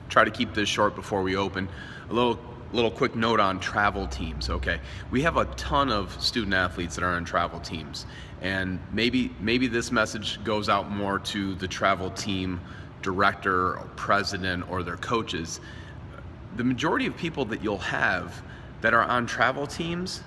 try to keep this short before we open. A little quick note on travel teams. Okay, we have a ton of student athletes that are on travel teams, and maybe this message goes out more to the travel team director or president or their coaches. The majority of people that you'll have that are on travel teams,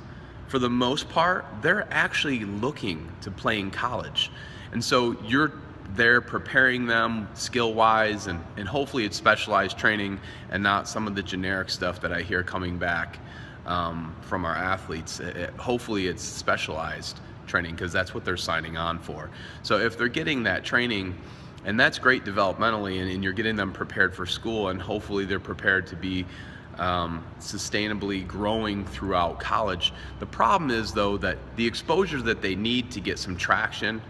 for the most part, they're actually looking to play in college. And so you're there preparing them skill-wise, and hopefully it's specialized training and not some of the generic stuff that I hear coming back from our athletes. Hopefully it's specialized training, because that's what they're signing on for. So if they're getting that training, and that's great developmentally, and you're getting them prepared for school, and hopefully they're prepared to be sustainably growing throughout college. The problem is, though, that the exposure that they need to get some traction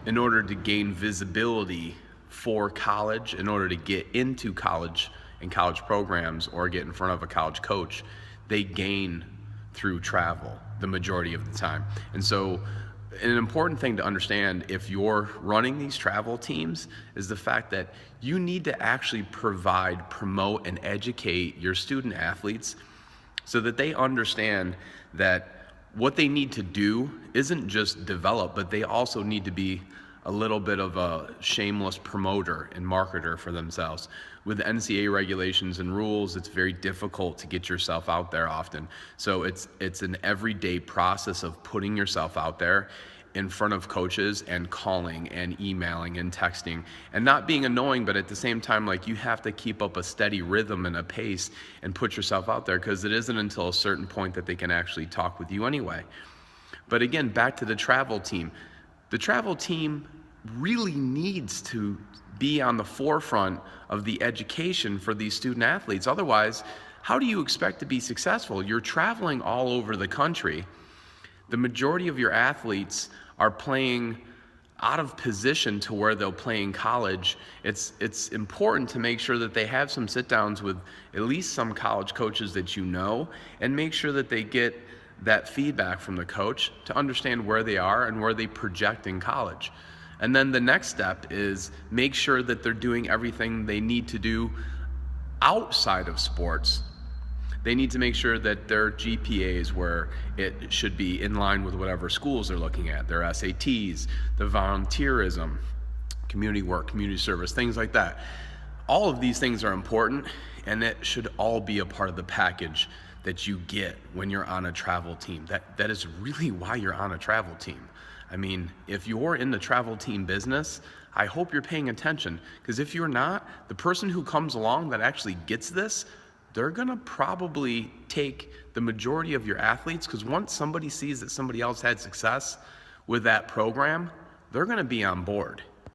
in order to gain visibility for college, in order to get into college and college programs or get in front of a college coach, they gain through travel the majority of the time. And so an important thing to understand if you're running these travel teams is the fact that you need to actually provide, promote, and educate your student athletes so that they understand that what they need to do isn't just develop, but they also need to be a little bit of a shameless promoter and marketer for themselves. With NCAA regulations and rules, it's very difficult to get yourself out there often. So it's an everyday process of putting yourself out there in front of coaches and calling and emailing and texting and not being annoying, but at the same time, like, you have to keep up a steady rhythm and a pace and put yourself out there, because it isn't until a certain point that they can actually talk with you anyway. But again, back to the travel team. The travel team really needs to be on the forefront of the education for these student athletes. Otherwise, how do you expect to be successful? You're traveling all over the country. The majority of your athletes are playing out of position to where they'll play in college. It's important to make sure that they have some sit downs with at least some college coaches that you know, and make sure that they get that feedback from the coach to understand where they are and where they project in college. And then the next step is make sure that they're doing everything they need to do outside of sports. They need to make sure that their GPA is where it should be, in line with whatever schools they're looking at, their SATs, the volunteerism, community work, community service, things like that. All of these things are important, and it should all be a part of the package that you get when you're on a travel team. That is really why you're on a travel team. I mean, if you're in the travel team business, I hope you're paying attention, because if you're not, the person who comes along that actually gets this, they're gonna probably take the majority of your athletes, because once somebody sees that somebody else had success with that program, they're gonna be on board.